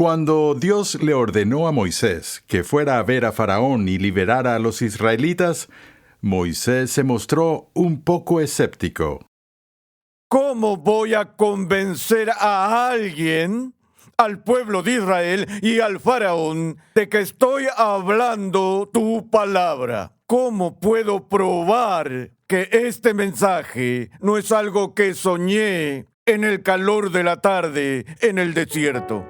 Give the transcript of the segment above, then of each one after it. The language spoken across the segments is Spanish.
Cuando Dios le ordenó a Moisés que fuera a ver a Faraón y liberara a los israelitas, Moisés se mostró un poco escéptico. ¿Cómo voy a convencer a alguien, al pueblo de Israel y al faraón, de que estoy hablando tu palabra? ¿Cómo puedo probar que este mensaje no es algo que soñé en el calor de la tarde en el desierto?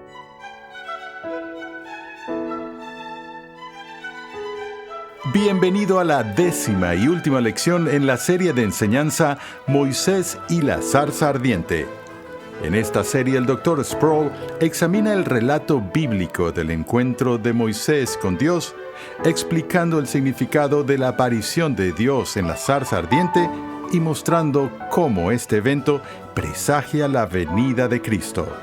Bienvenido a la 10ª y última lección en la serie de enseñanza Moisés y la zarza ardiente. En esta serie el Dr. Sproul examina el relato bíblico del encuentro de Moisés con Dios, explicando el significado de la aparición de Dios en la zarza ardiente y mostrando cómo este evento presagia la venida de Cristo.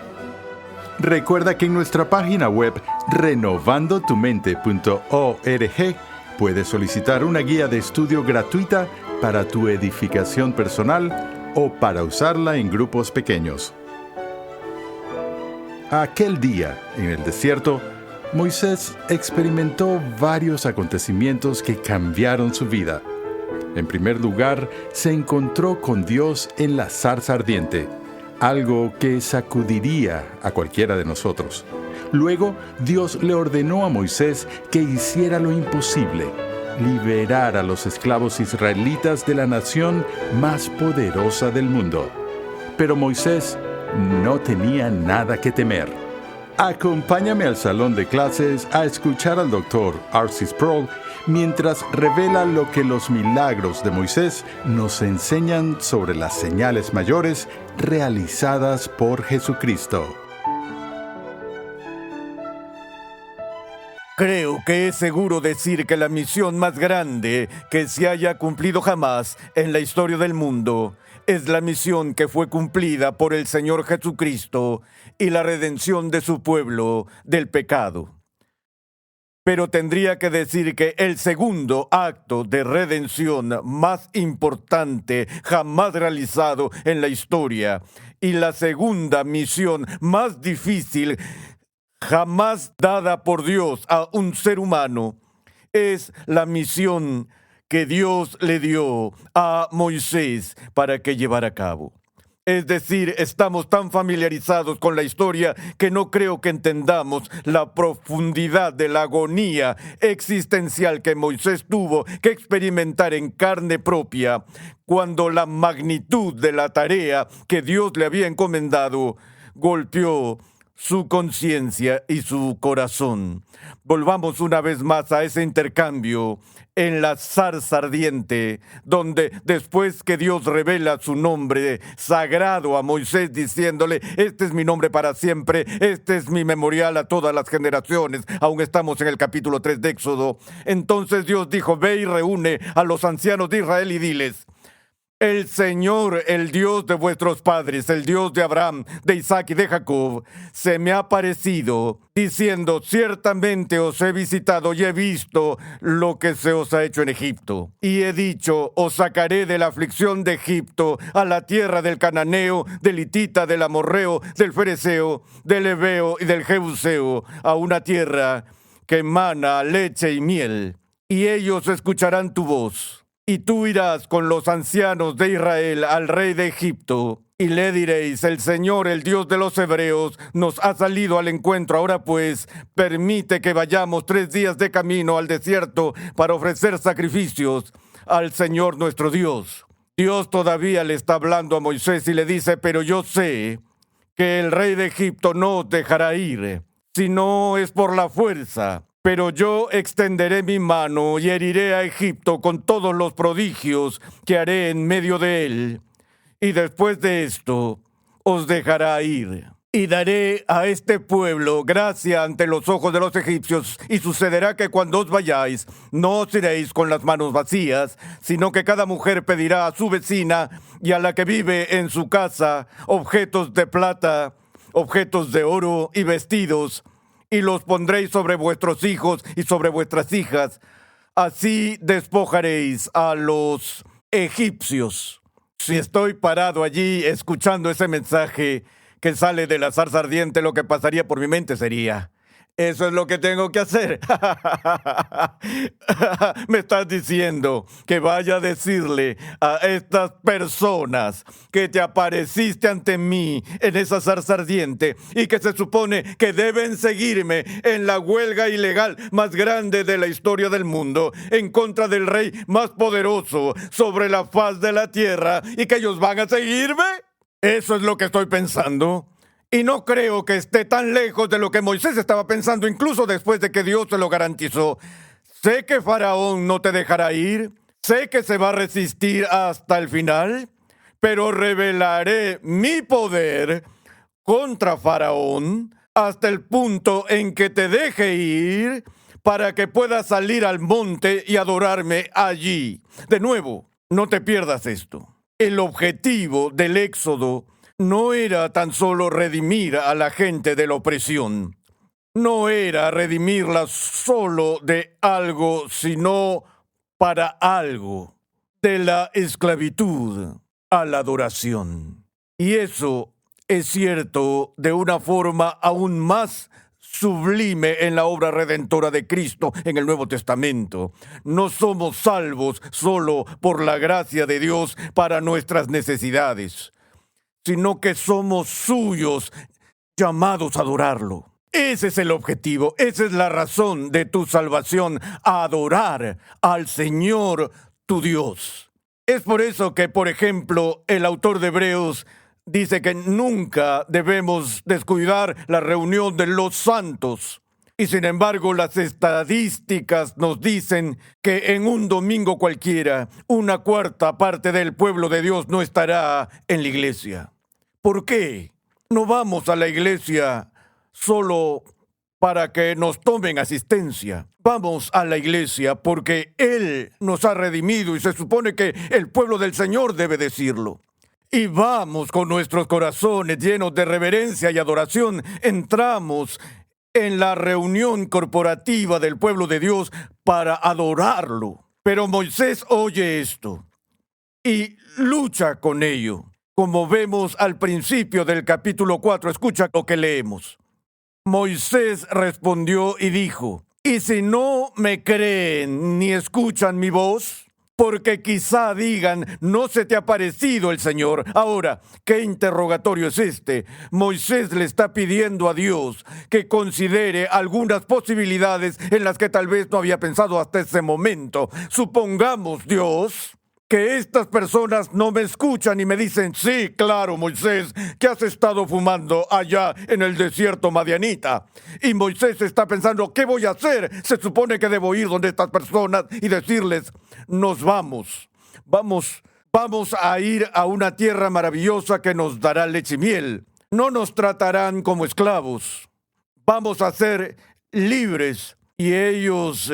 Recuerda que en nuestra página web renovandotumente.org puedes solicitar una guía de estudio gratuita para tu edificación personal o para usarla en grupos pequeños. Aquel día, en el desierto, Moisés experimentó varios acontecimientos que cambiaron su vida. En primer lugar, se encontró con Dios en la zarza ardiente, algo que sacudiría a cualquiera de nosotros. Luego, Dios le ordenó a Moisés que hiciera lo imposible, liberar a los esclavos israelitas de la nación más poderosa del mundo. Pero Moisés no tenía nada que temer. Acompáñame al salón de clases a escuchar al Dr. R.C. Sproul mientras revela lo que los milagros de Moisés nos enseñan sobre las señales mayores realizadas por Jesucristo. Creo que es seguro decir que la misión más grande que se haya cumplido jamás en la historia del mundo es la misión que fue cumplida por el Señor Jesucristo y la redención de su pueblo del pecado. Pero tendría que decir que el segundo acto de redención más importante jamás realizado en la historia y la segunda misión más difícil jamás dada por Dios a un ser humano es la misión que Dios le dio a Moisés para que llevara a cabo. Es decir, estamos tan familiarizados con la historia que no creo que entendamos la profundidad de la agonía existencial que Moisés tuvo que experimentar en carne propia cuando la magnitud de la tarea que Dios le había encomendado golpeó su conciencia y su corazón. Volvamos una vez más a ese intercambio en la zarza ardiente, donde después que Dios revela su nombre sagrado a Moisés diciéndole: este es mi nombre para siempre, este es mi memorial a todas las generaciones, aún estamos en el capítulo 3 de Éxodo. Entonces Dios dijo: ve y reúne a los ancianos de Israel y diles: el Señor, el Dios de vuestros padres, el Dios de Abraham, de Isaac y de Jacob, se me ha aparecido, diciendo: ciertamente os he visitado y he visto lo que se os ha hecho en Egipto. Y he dicho: os sacaré de la aflicción de Egipto a la tierra del cananeo, del hitita, del amorreo, del fereceo, del heveo y del jebuseo, a una tierra que emana leche y miel. Y ellos escucharán tu voz. Y tú irás con los ancianos de Israel al rey de Egipto, y le diréis: el Señor, el Dios de los hebreos, nos ha salido al encuentro. Ahora pues, permite que vayamos 3 días de camino al desierto para ofrecer sacrificios al Señor nuestro Dios. Dios todavía le está hablando a Moisés y le dice: pero yo sé que el rey de Egipto no os dejará ir, si no es por la fuerza. Pero yo extenderé mi mano y heriré a Egipto con todos los prodigios que haré en medio de él. Y después de esto, os dejará ir. Y daré a este pueblo gracia ante los ojos de los egipcios. Y sucederá que cuando os vayáis, no os iréis con las manos vacías, sino que cada mujer pedirá a su vecina y a la que vive en su casa objetos de plata, objetos de oro y vestidos, y los pondréis sobre vuestros hijos y sobre vuestras hijas. Así despojaréis a los egipcios. Si estoy parado allí escuchando ese mensaje, que sale de la zarza ardiente, lo que pasaría por mi mente sería: eso es lo que tengo que hacer. Me estás diciendo que vaya a decirle a estas personas que te apareciste ante mí en esa zarza ardiente y que se supone que deben seguirme en la huelga ilegal más grande de la historia del mundo en contra del rey más poderoso sobre la faz de la tierra, y que ellos van a seguirme. Eso es lo que estoy pensando. Y no creo que esté tan lejos de lo que Moisés estaba pensando, incluso después de que Dios se lo garantizó. Sé que Faraón no te dejará ir, sé que se va a resistir hasta el final, pero revelaré mi poder contra Faraón hasta el punto en que te deje ir para que puedas salir al monte y adorarme allí. De nuevo, no te pierdas esto. El objetivo del Éxodo no era tan solo redimir a la gente de la opresión. No era redimirla solo de algo, sino para algo. De la esclavitud a la adoración. Y eso es cierto de una forma aún más sublime en la obra redentora de Cristo en el Nuevo Testamento. No somos salvos solo por la gracia de Dios para nuestras necesidades, sino que somos suyos, llamados a adorarlo. Ese es el objetivo, esa es la razón de tu salvación: adorar al Señor tu Dios. Es por eso que, por ejemplo, el autor de Hebreos dice que nunca debemos descuidar la reunión de los santos. Y sin embargo, las estadísticas nos dicen que en un domingo cualquiera, una cuarta parte del pueblo de Dios no estará en la iglesia. ¿Por qué? No vamos a la iglesia solo para que nos tomen asistencia. Vamos a la iglesia porque Él nos ha redimido y se supone que el pueblo del Señor debe decirlo. Y vamos con nuestros corazones llenos de reverencia y adoración. Entramos en la reunión corporativa del pueblo de Dios para adorarlo. Pero Moisés oye esto y lucha con ello. Como vemos al principio del capítulo 4, escucha lo que leemos. Moisés respondió y dijo: ¿y si no me creen ni escuchan mi voz? Porque quizá digan: ¿no se te ha parecido el Señor? Ahora, ¿qué interrogatorio es este? Moisés le está pidiendo a Dios que considere algunas posibilidades en las que tal vez no había pensado hasta ese momento. Supongamos, Dios, que estas personas no me escuchan y me dicen: sí, claro, Moisés, que has estado fumando allá en el desierto madianita. Y Moisés está pensando: ¿qué voy a hacer? Se supone que debo ir donde estas personas y decirles: nos vamos a ir a una tierra maravillosa que nos dará leche y miel. No nos tratarán como esclavos. Vamos a ser libres. Y ellos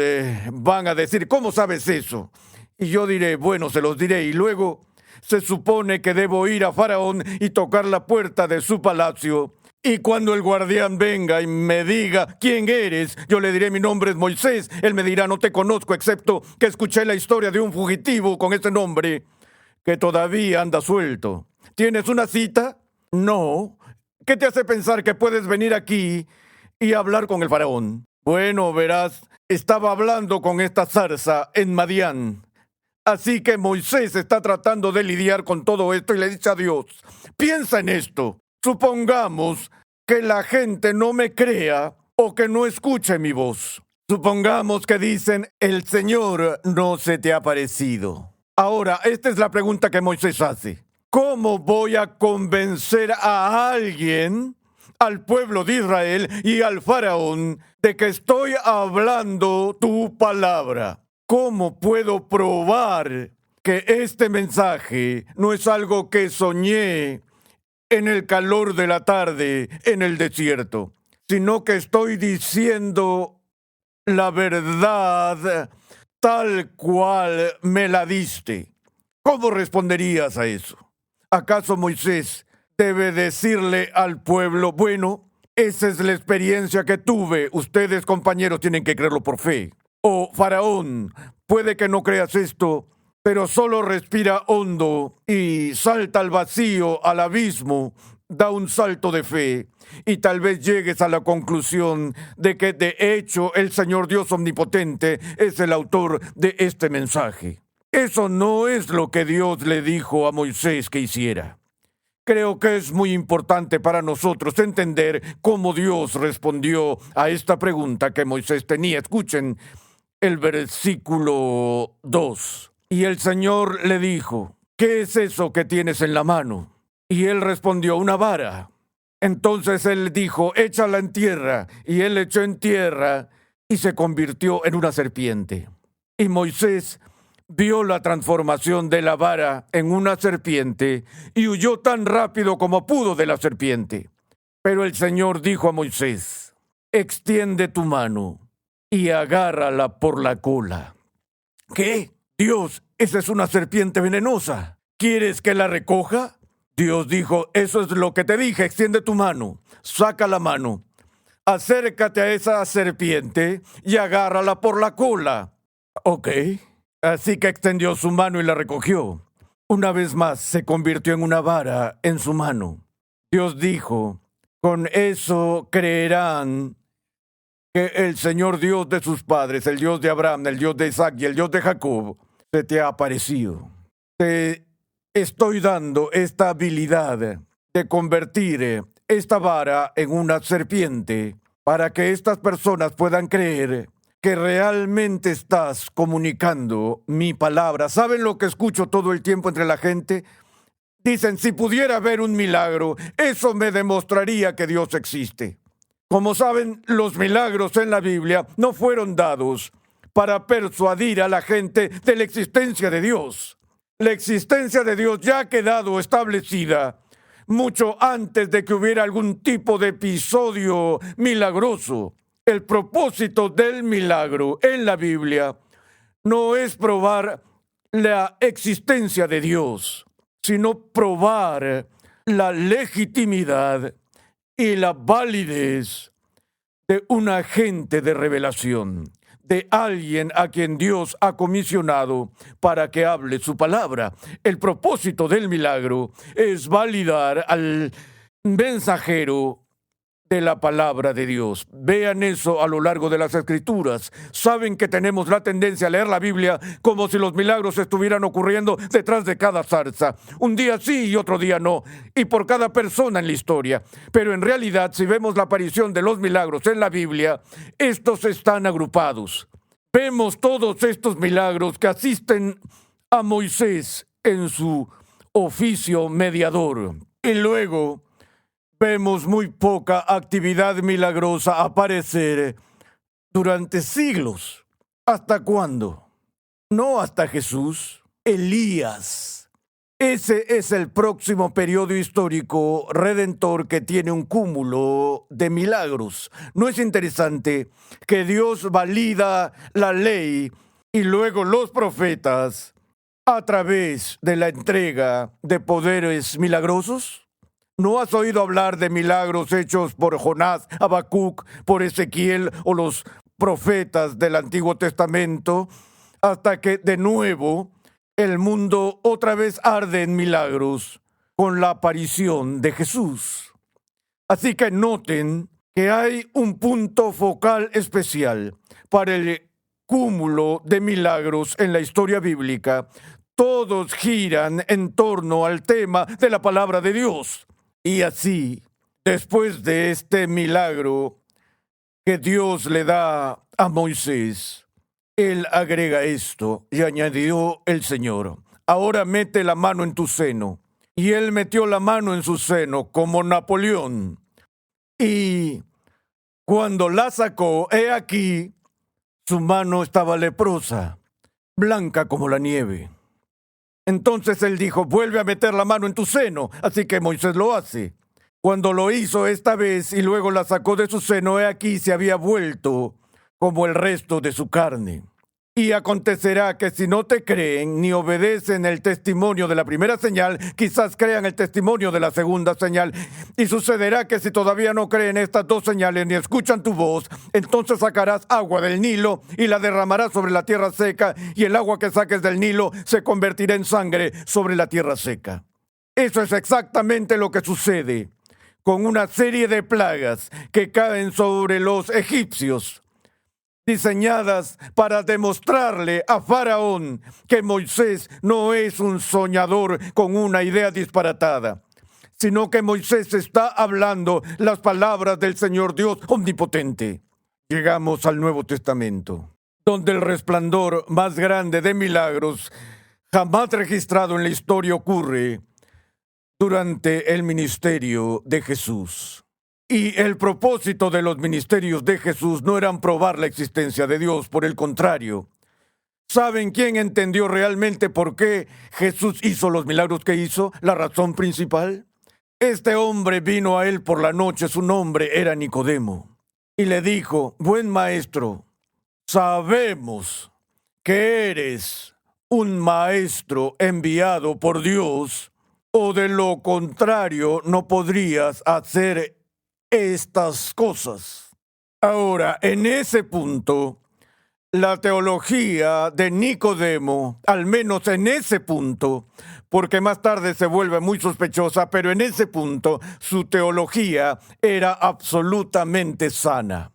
van a decir: ¿cómo sabes eso? Y yo diré: bueno, se los diré. Y luego se supone que debo ir a Faraón y tocar la puerta de su palacio. Y cuando el guardián venga y me diga: ¿quién eres?, yo le diré: mi nombre es Moisés. Él me dirá: no te conozco, excepto que escuché la historia de un fugitivo con ese nombre que todavía anda suelto. ¿Tienes una cita? No. ¿Qué te hace pensar que puedes venir aquí y hablar con el faraón? Bueno, verás, estaba hablando con esta zarza en Madián. Así que Moisés está tratando de lidiar con todo esto y le dice a Dios: piensa en esto. Supongamos que la gente no me crea o que no escuche mi voz. Supongamos que dicen: el Señor no se te ha parecido. Ahora, esta es la pregunta que Moisés hace: ¿cómo voy a convencer a alguien, al pueblo de Israel y al faraón, de que estoy hablando tu palabra? ¿Cómo puedo probar que este mensaje no es algo que soñé en el calor de la tarde en el desierto, sino que estoy diciendo la verdad tal cual me la diste? ¿Cómo responderías a eso? ¿Acaso Moisés debe decirle al pueblo: bueno, esa es la experiencia que tuve, ustedes, compañeros, tienen que creerlo por fe? O Faraón, puede que no creas esto, pero solo respira hondo y salta al vacío, al abismo, da un salto de fe y tal vez llegues a la conclusión de que de hecho el Señor Dios Omnipotente es el autor de este mensaje. Eso no es lo que Dios le dijo a Moisés que hiciera. Creo que es muy importante para nosotros entender cómo Dios respondió a esta pregunta que Moisés tenía. Escuchen el versículo 2. Y el Señor le dijo: ¿qué es eso que tienes en la mano? Y él respondió: una vara. Entonces él dijo: échala en tierra. Y él echó en tierra y se convirtió en una serpiente. Y Moisés vio la transformación de la vara en una serpiente y huyó tan rápido como pudo de la serpiente. Pero el Señor dijo a Moisés: extiende tu mano y agárrala por la cola. ¿Qué? Dios, esa es una serpiente venenosa. ¿Quieres que la recoja? Dios dijo: eso es lo que te dije, extiende tu mano, saca la mano, acércate a esa serpiente y agárrala por la cola. Ok. Así que extendió su mano y la recogió. Una vez más se convirtió en una vara en su mano. Dios dijo: con eso creerán que el Señor Dios de sus padres, el Dios de Abraham, el Dios de Isaac y el Dios de Jacob, se te ha aparecido. Te estoy dando esta habilidad de convertir esta vara en una serpiente para que estas personas puedan creer que realmente estás comunicando mi palabra. ¿Saben lo que escucho todo el tiempo entre la gente? Dicen: si pudiera haber un milagro, eso me demostraría que Dios existe. Como saben, los milagros en la Biblia no fueron dados para persuadir a la gente de la existencia de Dios. La existencia de Dios ya ha quedado establecida mucho antes de que hubiera algún tipo de episodio milagroso. El propósito del milagro en la Biblia no es probar la existencia de Dios, sino probar la legitimidad y la validez de un agente de revelación, de alguien a quien Dios ha comisionado para que hable su palabra. El propósito del milagro es validar al mensajero de la palabra de Dios. Vean eso a lo largo de las Escrituras. Saben que tenemos la tendencia a leer la Biblia como si los milagros estuvieran ocurriendo detrás de cada zarza. Un día sí y otro día no, y por cada persona en la historia. Pero en realidad, si vemos la aparición de los milagros en la Biblia, estos están agrupados. Vemos todos estos milagros que asisten a Moisés en su oficio mediador. Y luego vemos muy poca actividad milagrosa aparecer durante siglos. ¿Hasta cuándo? No hasta Jesús. Elías. Ese es el próximo periodo histórico redentor que tiene un cúmulo de milagros. ¿No es interesante que Dios valida la ley y luego los profetas a través de la entrega de poderes milagrosos? ¿No has oído hablar de milagros hechos por Jonás, Habacuc, por Ezequiel o los profetas del Antiguo Testamento, hasta que de nuevo el mundo otra vez arde en milagros con la aparición de Jesús? Así que noten que hay un punto focal especial para el cúmulo de milagros en la historia bíblica. Todos giran en torno al tema de la palabra de Dios. Y así, después de este milagro que Dios le da a Moisés, él agrega esto, y añadió el Señor: ahora mete la mano en tu seno. Y él metió la mano en su seno como Napoleón. Y cuando la sacó, he aquí, su mano estaba leprosa, blanca como la nieve. Entonces él dijo: vuelve a meter la mano en tu seno. Así que Moisés lo hace. Cuando lo hizo esta vez y luego la sacó de su seno, he aquí se había vuelto como el resto de su carne. Y acontecerá que si no te creen ni obedecen el testimonio de la primera señal, quizás crean el testimonio de la segunda señal. Y sucederá que si todavía no creen estas dos señales ni escuchan tu voz, entonces sacarás agua del Nilo y la derramarás sobre la tierra seca, y el agua que saques del Nilo se convertirá en sangre sobre la tierra seca. Eso es exactamente lo que sucede con una serie de plagas que caen sobre los egipcios, diseñadas para demostrarle a Faraón que Moisés no es un soñador con una idea disparatada, sino que Moisés está hablando las palabras del Señor Dios omnipotente. Llegamos al Nuevo Testamento, donde el resplandor más grande de milagros jamás registrado en la historia ocurre durante el ministerio de Jesús. Y el propósito de los ministerios de Jesús no eran probar la existencia de Dios, por el contrario. ¿Saben quién entendió realmente por qué Jesús hizo los milagros que hizo? La razón principal. Este hombre vino a él por la noche, su nombre era Nicodemo, y le dijo: buen maestro, sabemos que eres un maestro enviado por Dios, o de lo contrario no podrías hacer estas cosas. Ahora, en ese punto, la teología de Nicodemo, al menos en ese punto, porque más tarde se vuelve muy sospechosa, pero en ese punto su teología era absolutamente sana.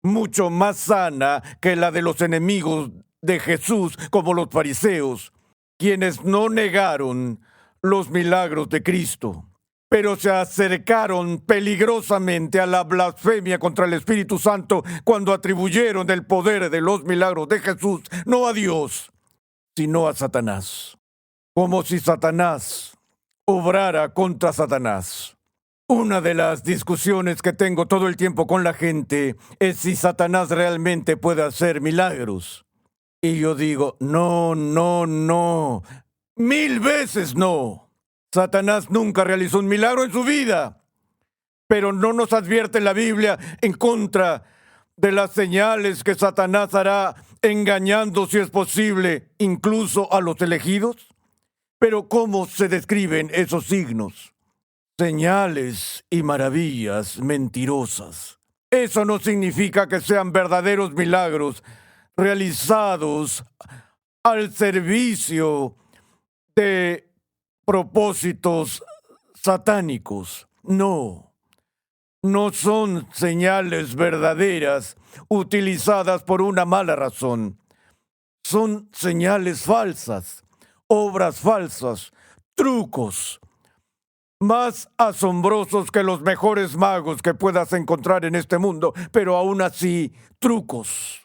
Mucho más sana que la de los enemigos de Jesús, como los fariseos, quienes no negaron los milagros de Cristo, pero se acercaron peligrosamente a la blasfemia contra el Espíritu Santo cuando atribuyeron el poder de los milagros de Jesús no a Dios, sino a Satanás. Como si Satanás obrara contra Satanás. Una de las discusiones que tengo todo el tiempo con la gente es si Satanás realmente puede hacer milagros. Y yo digo: no, 1000 veces no. Satanás nunca realizó un milagro en su vida, pero no nos advierte la Biblia en contra de las señales que Satanás hará, engañando, si es posible, incluso a los elegidos. Pero ¿cómo se describen esos signos? Señales y maravillas mentirosas. Eso no significa que sean verdaderos milagros realizados al servicio de propósitos satánicos. No son señales verdaderas utilizadas por una mala razón. Son señales falsas, obras falsas, trucos, más asombrosos que los mejores magos que puedas encontrar en este mundo, pero aún así, trucos.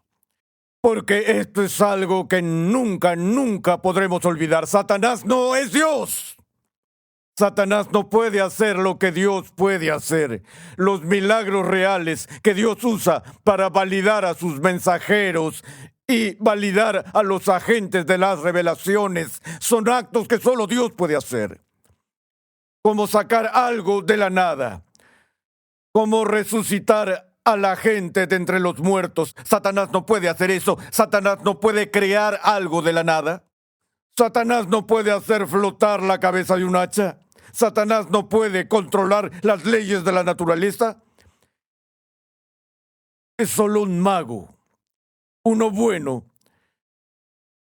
Porque esto es algo que nunca podremos olvidar. Satanás no es Dios. Satanás no puede hacer lo que Dios puede hacer. Los milagros reales que Dios usa para validar a sus mensajeros y validar a los agentes de las revelaciones son actos que solo Dios puede hacer. Como sacar algo de la nada. Como resucitar a la gente de entre los muertos. Satanás no puede hacer eso. Satanás no puede crear algo de la nada. Satanás no puede hacer flotar la cabeza de un hacha. Satanás no puede controlar las leyes de la naturaleza. Es solo un mago. Uno bueno,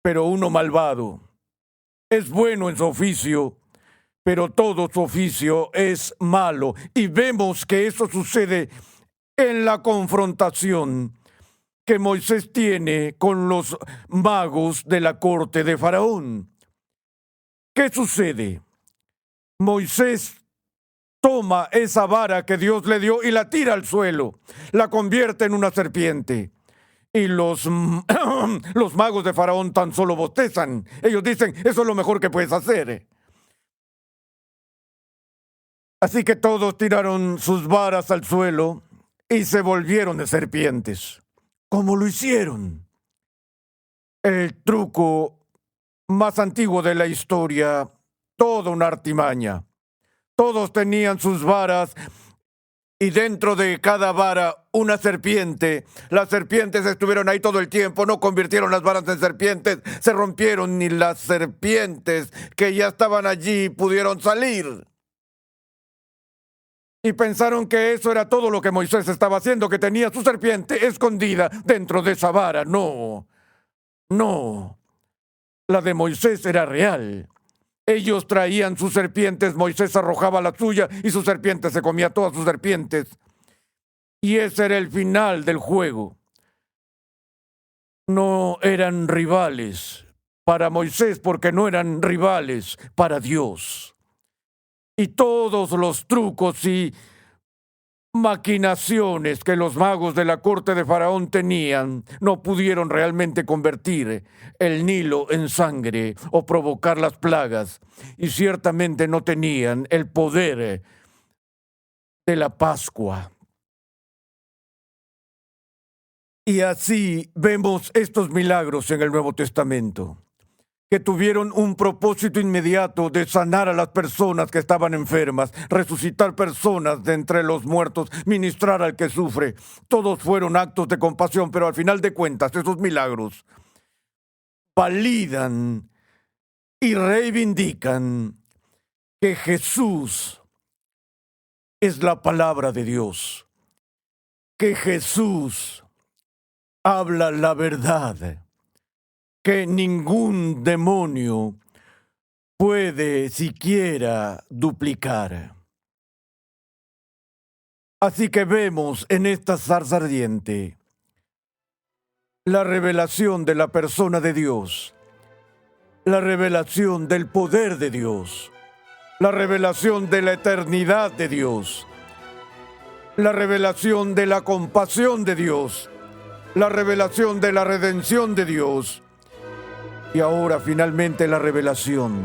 pero uno malvado. Es bueno en su oficio, pero todo su oficio es malo. Y vemos que eso sucede en la confrontación que Moisés tiene con los magos de la corte de Faraón. ¿Qué sucede? Moisés toma esa vara que Dios le dio y la tira al suelo, la convierte en una serpiente. Y los magos de Faraón tan solo bostezan. Ellos dicen: eso es lo mejor que puedes hacer. Así que todos tiraron sus varas al suelo y se volvieron de serpientes. ¿Cómo lo hicieron? El truco más antiguo de la historia, toda una artimaña. Todos tenían sus varas y dentro de cada vara una serpiente. Las serpientes estuvieron ahí todo el tiempo, no convirtieron las varas en serpientes, se rompieron, ni las serpientes que ya estaban allí pudieron salir. Y pensaron que eso era todo lo que Moisés estaba haciendo, que tenía su serpiente escondida dentro de esa vara. No. La de Moisés era real. Ellos traían sus serpientes, Moisés arrojaba la suya y su serpiente se comía todas sus serpientes. Y ese era el final del juego. No eran rivales para Moisés porque no eran rivales para Dios. Y todos los trucos y maquinaciones que los magos de la corte de Faraón tenían no pudieron realmente convertir el Nilo en sangre o provocar las plagas, y ciertamente no tenían el poder de la Pascua. Y así vemos estos milagros en el Nuevo Testamento, que tuvieron un propósito inmediato de sanar a las personas que estaban enfermas, resucitar personas de entre los muertos, ministrar al que sufre. Todos fueron actos de compasión, pero al final de cuentas, esos milagros validan y reivindican que Jesús es la palabra de Dios, que Jesús habla la verdad, que ningún demonio puede siquiera duplicar. Así que vemos en esta zarza ardiente la revelación de la persona de Dios, la revelación del poder de Dios, la revelación de la eternidad de Dios, la revelación de la compasión de Dios, la revelación de la redención de Dios. Y ahora finalmente la revelación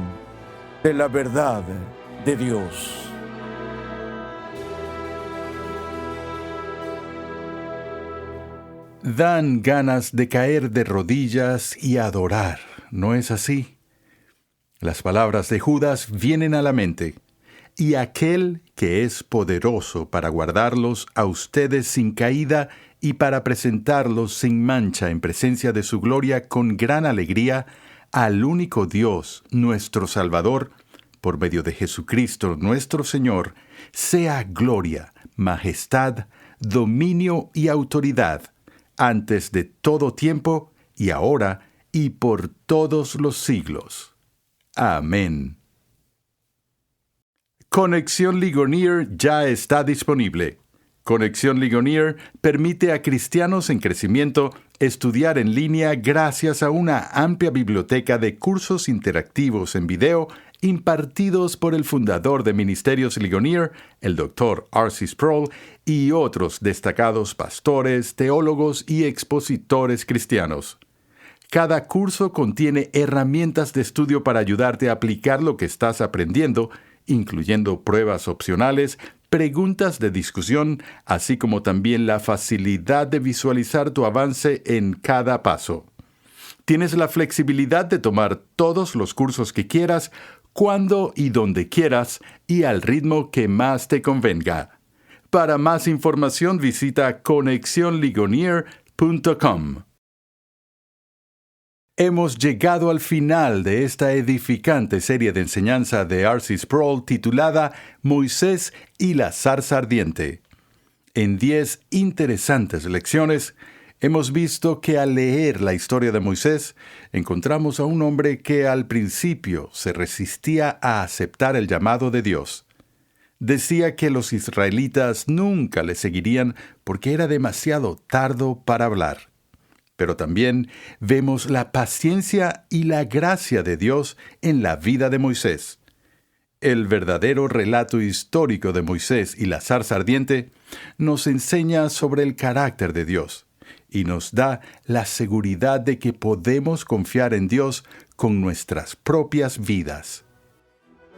de la verdad de Dios. Dan ganas de caer de rodillas y adorar, ¿no es así? Las palabras de Judas vienen a la mente. Y aquel que es poderoso para guardarlos a ustedes sin caída y para presentarlos sin mancha en presencia de su gloria con gran alegría, al único Dios, nuestro Salvador, por medio de Jesucristo nuestro Señor, sea gloria, majestad, dominio y autoridad, antes de todo tiempo, y ahora, y por todos los siglos. Amén. Conexión Ligonier ya está disponible. Conexión Ligonier permite a cristianos en crecimiento estudiar en línea gracias a una amplia biblioteca de cursos interactivos en video impartidos por el fundador de Ministerios Ligonier, el Dr. R.C. Sproul, y otros destacados pastores, teólogos y expositores cristianos. Cada curso contiene herramientas de estudio para ayudarte a aplicar lo que estás aprendiendo, incluyendo pruebas opcionales, preguntas de discusión, así como también la facilidad de visualizar tu avance en cada paso. Tienes la flexibilidad de tomar todos los cursos que quieras, cuando y donde quieras, y al ritmo que más te convenga. Para más información visita conexionligonier.com. Hemos llegado al final de esta edificante serie de enseñanza de R.C. Sproul titulada Moisés y la zarza ardiente. En 10 interesantes lecciones, hemos visto que al leer la historia de Moisés, encontramos a un hombre que al principio se resistía a aceptar el llamado de Dios. Decía que los israelitas nunca le seguirían porque era demasiado tardo para hablar. Pero también vemos la paciencia y la gracia de Dios en la vida de Moisés. El verdadero relato histórico de Moisés y la zarza ardiente nos enseña sobre el carácter de Dios y nos da la seguridad de que podemos confiar en Dios con nuestras propias vidas.